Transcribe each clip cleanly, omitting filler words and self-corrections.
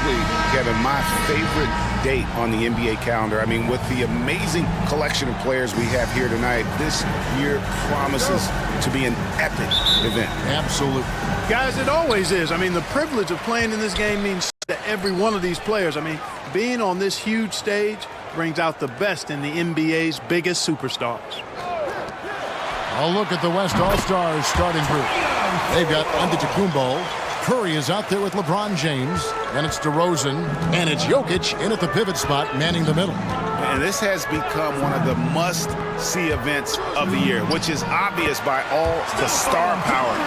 frankly, Kevin, my favorite date on the NBA calendar. I mean, with the amazing collection of players we have here tonight, this year promises to be an epic event. Absolutely. Guys, it always is. I mean, the privilege of playing in this game means to every one of these players. I mean, being on this huge stage brings out the best in the NBA's biggest superstars. A look at the West All-Stars starting group. They've got Antetokounmpo. Curry is out there with LeBron James. Then it's DeRozan. And it's Jokic in at the pivot spot, manning the middle. And this has become one of the must-see events of the year, which is obvious by all the star power.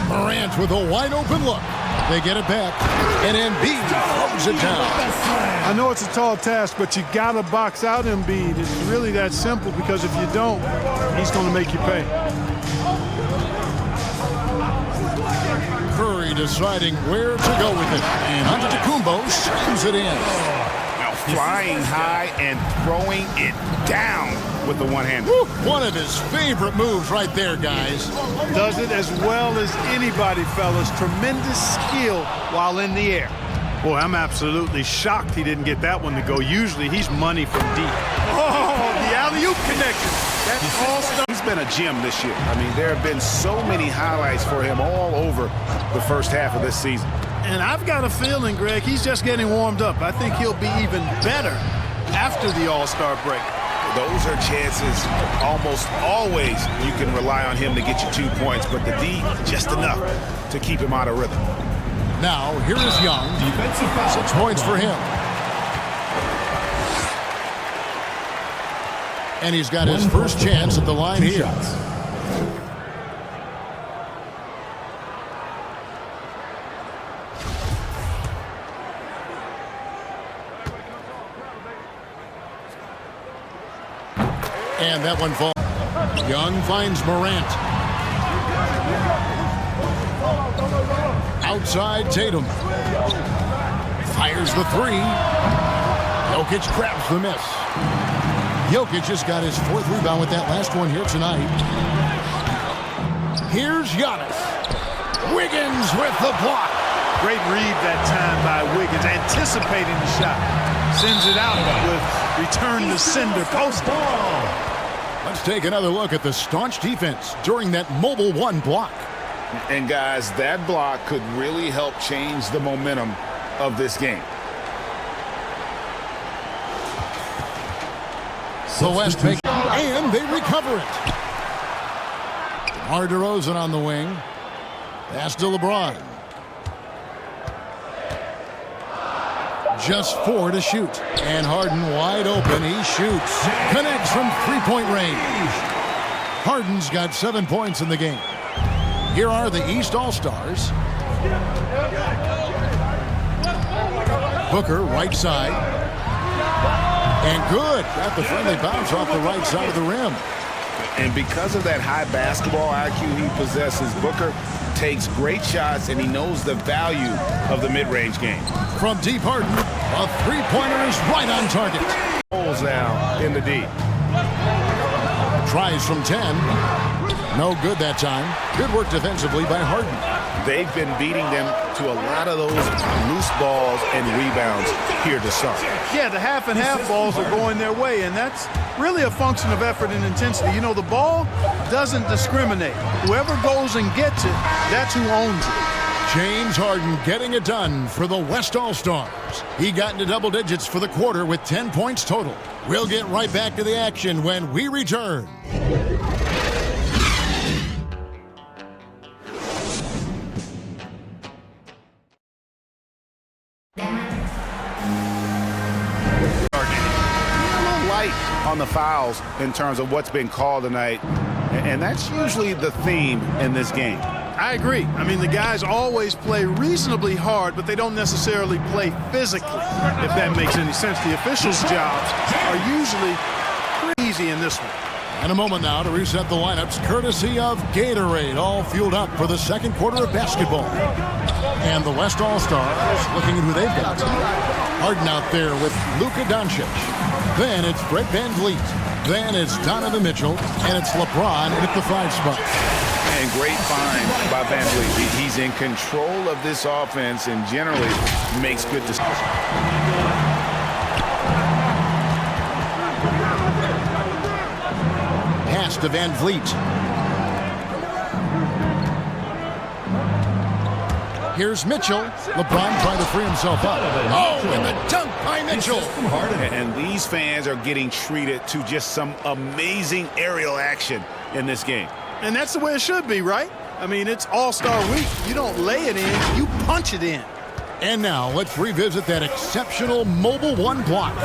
Morant with a wide-open look. They get it back. And Embiid throws it down. I know it's a tall task, but you got to box out Embiid. It's really that simple, because if you don't, he's going to make you pay. Curry deciding where to go with it. And Antetokounmpo slams it in. Now flying high and throwing it down with the one-hander. One of his favorite moves right there, guys. Does it as well as anybody, fellas. Tremendous skill while in the air. Boy, I'm absolutely shocked he didn't get that one to go. Usually he's money from deep. Oh, the alley-oop connection. That's all. He's been a gem this year. I mean, there have been so many highlights for him all over the first half of this season. And I've got a feeling, Greg, he's just getting warmed up. I think he'll be even better after the All-Star break. Those are chances almost always you can rely on him to get you 2 points, but the D, just enough to keep him out of rhythm. Now, here is Young. 6 points for him. And he's got his first chance at the line here. And that one falls. Young finds Morant. Outside Tatum. Fires the three. Jokic grabs the miss. Jokic just got his 4th rebound with that last one here tonight. Here's Giannis. Wiggins with the block. Great read that time by Wiggins, anticipating the shot. Sends it out with return to sender post. Let's take another look at the staunch defense during that mobile one block. And guys, that block could really help change the momentum of this game. The West make and they recover it. DeMar DeRozan on the wing. Pass to LeBron. Just 4 to shoot. And Harden wide open. He shoots. Connects from 3-point range. Harden's got 7 points in the game. Here are the East All-Stars. Booker, right side. And good. Got the friendly bounce off the right side of the rim. And because of that high basketball IQ he possesses, Booker takes great shots, and he knows the value of the mid-range game. From deep, Harden, a three-pointer is right on target. Holes now in the D. Tries from 10. No good that time. Good work defensively by Harden. They've been beating them to a lot of those loose balls and rebounds here to start. Yeah, the half and half balls are going their way, and that's really a function of effort and intensity. You know, the ball doesn't discriminate. Whoever goes and gets it, that's who owns it. James Harden getting it done for the West All-Stars. He got into double digits for the quarter with 10 points total. We'll get right back to the action when we return. On the fouls in terms of what's been called tonight, and that's usually the theme in this game. I agree. I mean, the guys always play reasonably hard, but they don't necessarily play physically, if that makes any sense. The officials' jobs are usually pretty easy in this one. And a moment now to reset the lineups, courtesy of Gatorade, all fueled up for the second quarter of basketball. And the West All-Stars looking at who they've got. Harden out there with Luka Doncic. Then it's Fred VanVleet. Then it's Donovan Mitchell. And it's LeBron at the 5 spot. And great find by Van Vliet. He's in control of this offense and generally makes good decisions. Pass to Van Vliet. Here's Mitchell. LeBron trying to free himself up. Oh, and the dunk by Mitchell. And these fans are getting treated to just some amazing aerial action in this game. And that's the way it should be, right? I mean, it's All-Star Week. You don't lay it in, you punch it in. And now let's revisit that exceptional Mobile One block.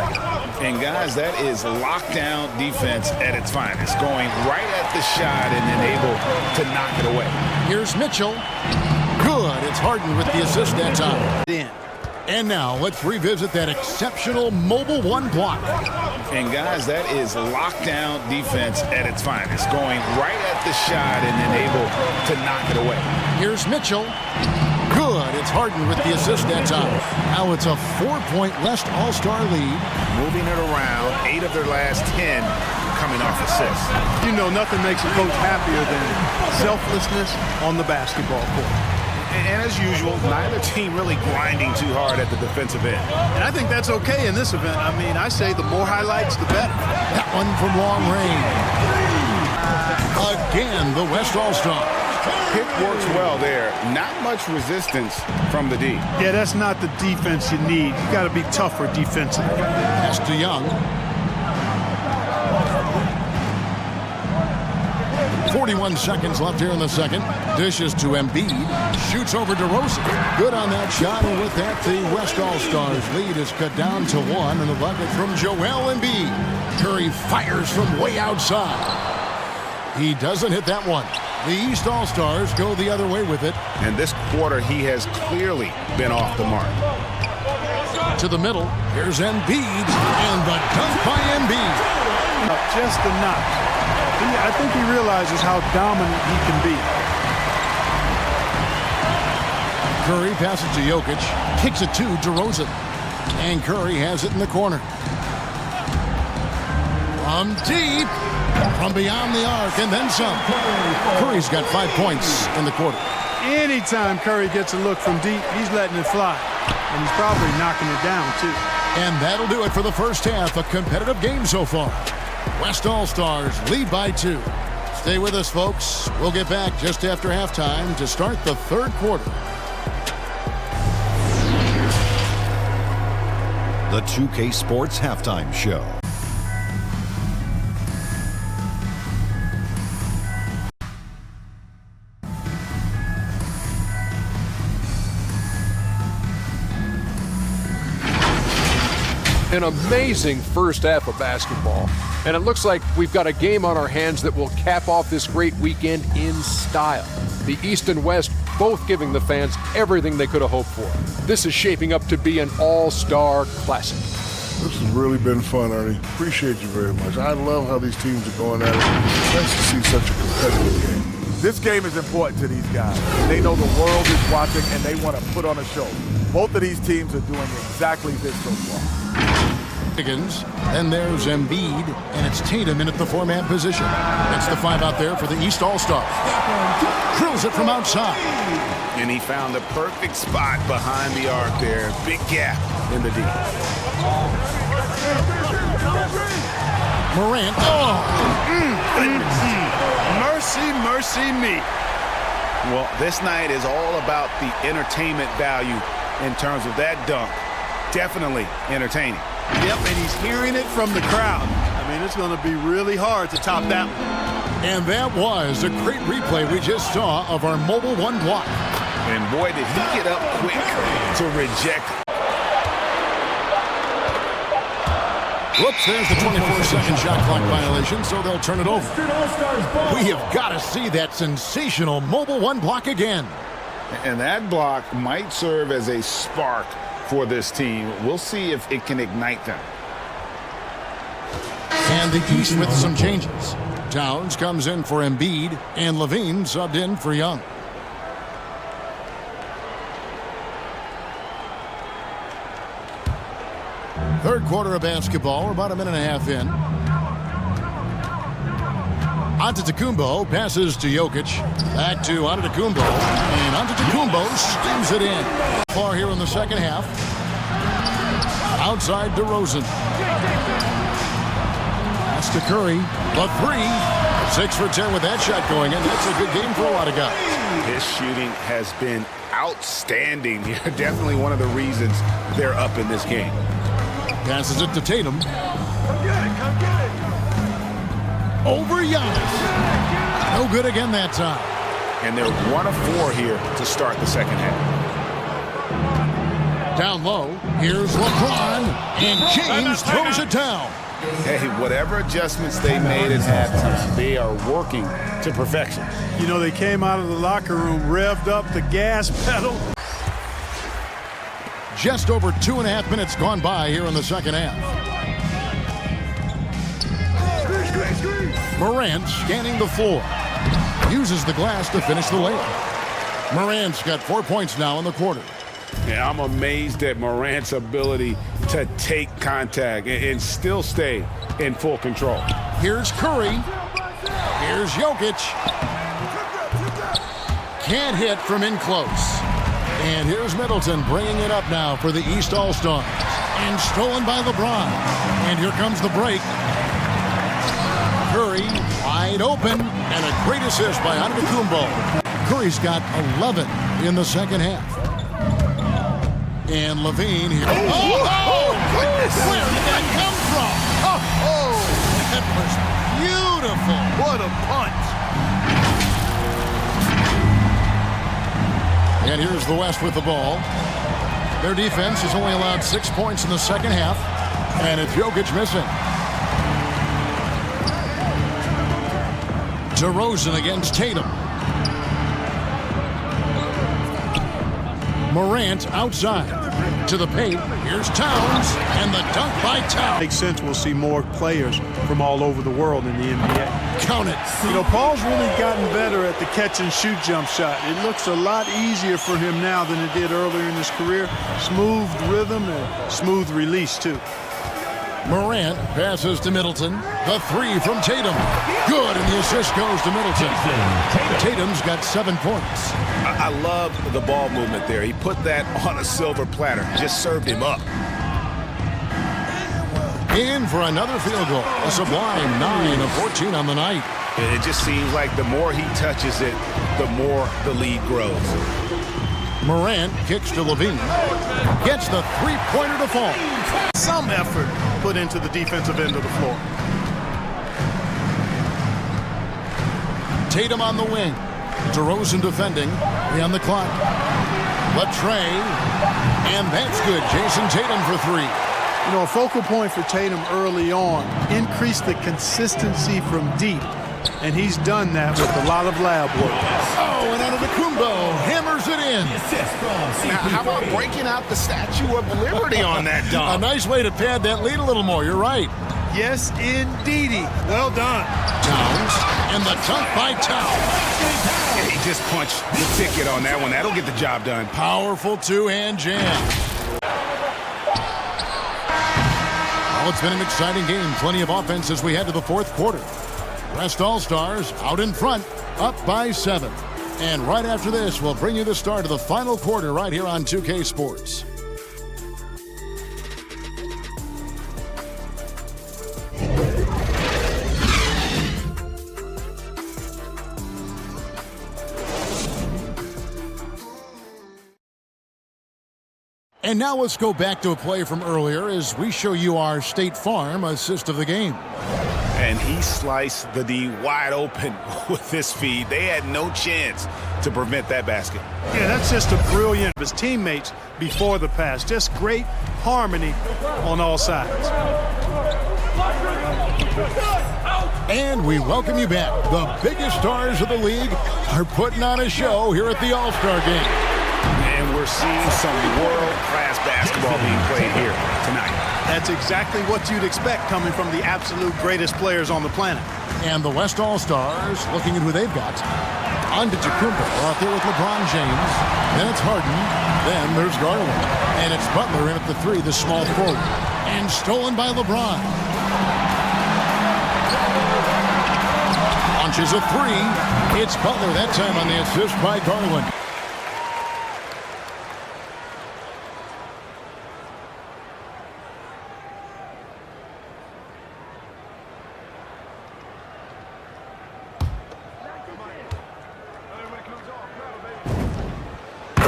And guys, that is lockdown defense at its finest. Going right at the shot and then able to knock it away. Here's Mitchell. Good. It's Harden with the assist that time. In. And now let's revisit that exceptional Mobile One block. And guys, that is lockdown defense at its finest. Going right at the shot and then able to knock it away. Here's Mitchell. Good. It's Harden with the assist that time. Now it's a 4-point West All-Star lead. Moving it around, 8 of their last 10 coming off assists. You know, nothing makes a coach happier than selflessness on the basketball court. And as usual, neither team really grinding too hard at the defensive end. And I think that's okay in this event. I mean, I say the more highlights, the better. That one from long range. Again, the West All-Star. Pick works well there. Not much resistance from the D. Yeah, that's not the defense you need. You got to be tougher defensively. Pass to Young. 41 seconds left here in the second. Dishes to Embiid. Shoots over DeRozan. Good on that shot, and with that, the West All-Stars lead is cut down to 1, and the bucket from Joel Embiid. Curry fires from way outside. He doesn't hit that one. The East All-Stars go the other way with it. And this quarter, he has clearly been off the mark. To the middle. Here's Embiid, and the dunk by Embiid. Just a notch. I think he realizes how dominant he can be. Curry passes to Jokic, kicks it to DeRozan, and Curry has it in the corner. From deep, from beyond the arc, and then some. Curry's got 5 points in the quarter. Anytime Curry gets a look from deep, he's letting it fly. And he's probably knocking it down, too. And that'll do it for the first half. A competitive game so far. West All-Stars lead by 2. Stay with us, folks. We'll get back just after halftime to start the third quarter. The 2K Sports Halftime Show. An amazing first half of basketball. And it looks like we've got a game on our hands that will cap off this great weekend in style. The East and West both giving the fans everything they could have hoped for. This is shaping up to be an all-star classic. This has really been fun, Ernie. Appreciate you very much. I love how these teams are going at it. It's nice to see such a competitive game. This game is important to these guys. They know the world is watching and they want to put on a show. Both of these teams are doing exactly this so far. Higgins, then there's Embiid, and it's Tatum in at the 4-man position. That's the 5 out there for the East All-Star. Drills it from outside. And he found the perfect spot behind the arc there. Big gap in the D. Morant. Oh! Mercy, mercy me. Well, this night is all about the entertainment value in terms of that dunk. Definitely entertaining. Yep, and he's hearing it from the crowd. I mean, it's going to be really hard to top that one. And that was a great replay we just saw of our Mobile One block. And boy, did he get up quick to reject. Whoops, there's the 24-second shot clock violation, so they'll turn it over. We have got to see that sensational Mobile One block again. And that block might serve as a spark for this team. We'll see if it can ignite them. And the East with some changes. Towns comes in for Embiid, and Levine subbed in for Young. Third quarter of basketball. We're about a minute and a half in. Antetokounmpo passes to Jokic. Back to Antetokounmpo. And Antetokounmpo steams it in. Far here in the second half. Outside DeRozan. Pass to Curry. The three. 6 for 10 with that shot going in. That's a good game for a lot of guys. His shooting has been outstanding. Definitely one of the reasons they're up in this game. Passes it to Tatum. Over Giannis. No good again that time. And they're 1 of 4 here to start the second half. Down low. Here's LeBron. And James throws it down. Hey, whatever adjustments they made at halftime, they are working to perfection. You know, they came out of the locker room, revved up the gas pedal. Just over 2.5 minutes gone by here in the second half. Morant scanning the floor. Uses the glass to finish the layup. Morant's got 4 points now in the quarter. Yeah, I'm amazed at Morant's ability to take contact and still stay in full control. Here's Curry. Here's Jokic. Can't hit from in close. And here's Middleton bringing it up now for the East All-Stars. And stolen by LeBron. And here comes the break. Curry wide open. And a great assist by Antetokounmpo. Curry's got 11 in the second half. And Levine here. Oh, goodness! Where did that come from? Oh, that was beautiful. What a punch. And here's the West with the ball. Their defense has only allowed 6 points in the second half. And it's Jokic missing. DeRozan against Tatum. Morant outside. To the paint. Here's Towns. And the dunk by Towns. Makes sense. We'll see more players from all over the world in the NBA. Count it. You know, Paul's really gotten better at the catch-and-shoot jump shot. It looks a lot easier for him now than it did earlier in his career. Smooth rhythm and smooth release, too. Morant passes to Middleton. The three from Tatum. Good, and the assist goes to Middleton. Tatum's got 7 points. I love the ball movement there. He put that on a silver platter. Just served him up. In for another field goal. A sublime 9 of 14 on the night. It just seems like the more he touches it, the more the lead grows. Morant kicks to Levine. Gets the three-pointer to fall. Some effort put into the defensive end of the floor. Tatum on the wing. DeRozan defending. 3 on the clock. Latrey. And that's good. Jason Tatum for 3. You know, a focal point for Tatum early on, increase the consistency from deep. And he's done that with a lot of lab work. Oh, and Antetokounmpo hammers it in. Now, how about breaking out the Statue of Liberty on that A dunk? nice way to pad that lead a little more. You're right. Yes, indeedy. Well done. Towns. And the dunk by Towns. Yeah, he just punched the ticket on that one. That'll get the job done. Powerful two-hand jam. Well, it's been an exciting game. Plenty of offense as we head to the fourth quarter. West All-Stars out in front, up by 7. And right after this, we'll bring you the start of the final quarter right here on 2K Sports. And now let's go back to a play from earlier as we show you our State Farm assist of the game. And he sliced the D wide open with this feed. They had no chance to prevent that basket. Yeah, that's just a brilliant. His teammates before the pass. Just great harmony on all sides. And we welcome you back. The biggest stars of the league are putting on a show here at the All-Star Game. And we're seeing some world-class basketball being played here tonight. That's exactly what you'd expect coming from the absolute greatest players on the planet. And the West All-Stars looking at who they've got. Antetokounmpo out there with LeBron James. Then it's Harden. Then there's Garland. And it's Butler in at the 3, the small forward. And stolen by LeBron. On launches a three. It's Butler that time on the assist by Garland.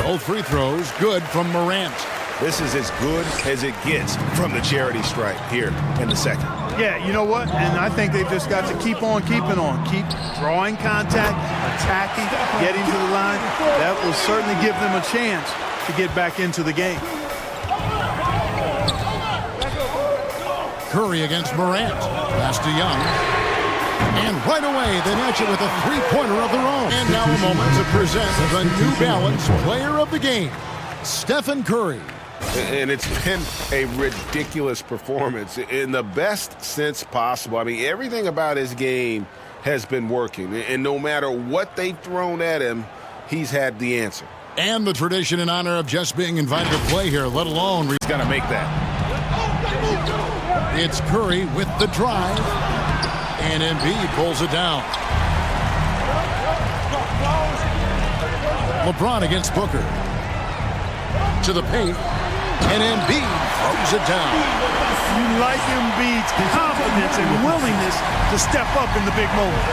Both free throws good from Morant. This is as good as it gets from the charity stripe here in the second. Yeah, you know what? And I think they've just got to keep on keeping on. Keep drawing contact, attacking, getting to the line. That will certainly give them a chance to get back into the game. Curry against Morant. Pass to Young. And right away, they match it with a three-pointer of their own. And now a moment to present the New Balance Player of the Game, Stephen Curry. And it's been a ridiculous performance in the best sense possible. I mean, everything about his game has been working. And no matter what they've thrown at him, he's had the answer. And the tradition in honor of just being invited to play here, let alone... He's got to make that. It's Curry with the drive. And Embiid pulls it down. LeBron against Booker. To the paint. And Embiid throws it down. You like Embiid's confidence and willingness to step up in the big moment.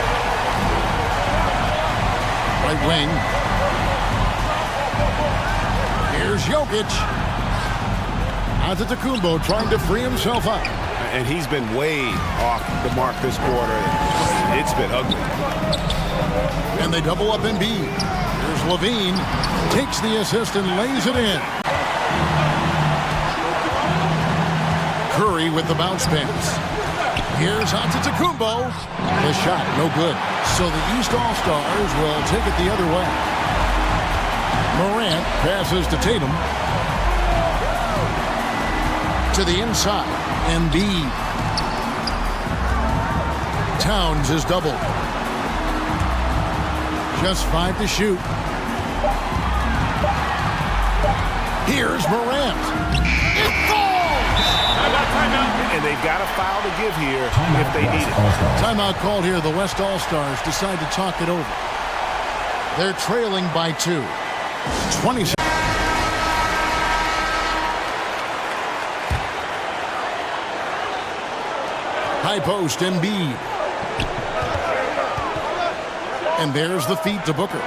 Right wing. Here's Jokic. Antetokounmpo trying to free himself up. And he's been way off the mark this quarter. It's been ugly. And they double up Embiid. Here's Levine. Takes the assist and lays it in. Curry with the bounce pass. Here's Antetokounmpo. The shot, no good. So the East All-Stars will take it the other way. Morant passes to Tatum. To the inside. Embiid. Towns is doubled. Just 5 to shoot. Here's Morant. It falls! And they've got a foul to give here if they need it. Timeout called here. The West All-Stars decide to talk it over. They're trailing by 2. 20 High post, Embiid. And there's the feed to Booker.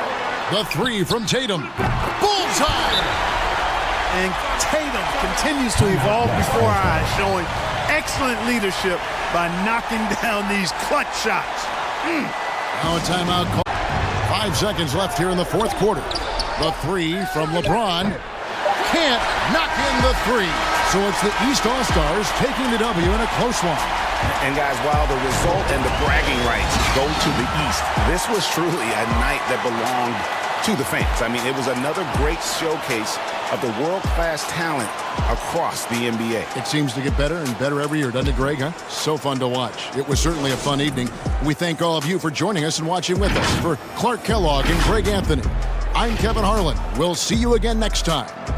The three from Tatum. Bullseye! And Tatum continues to evolve before our eyes, showing excellent leadership by knocking down these clutch shots. Now a timeout call. 5 seconds left here in the fourth quarter. The three from LeBron. Can't knock in the three. So it's the East All-Stars taking the W in a close one. And guys, while the result and the bragging rights go to the East, this was truly a night that belonged to the fans. I mean, it was another great showcase of the world-class talent across the NBA. It seems to get better and better every year, doesn't it, Greg? Huh? So fun to watch. It was certainly a fun evening. We thank all of you for joining us and watching with us. For Clark Kellogg and Greg Anthony, I'm Kevin Harlan. We'll see you again next time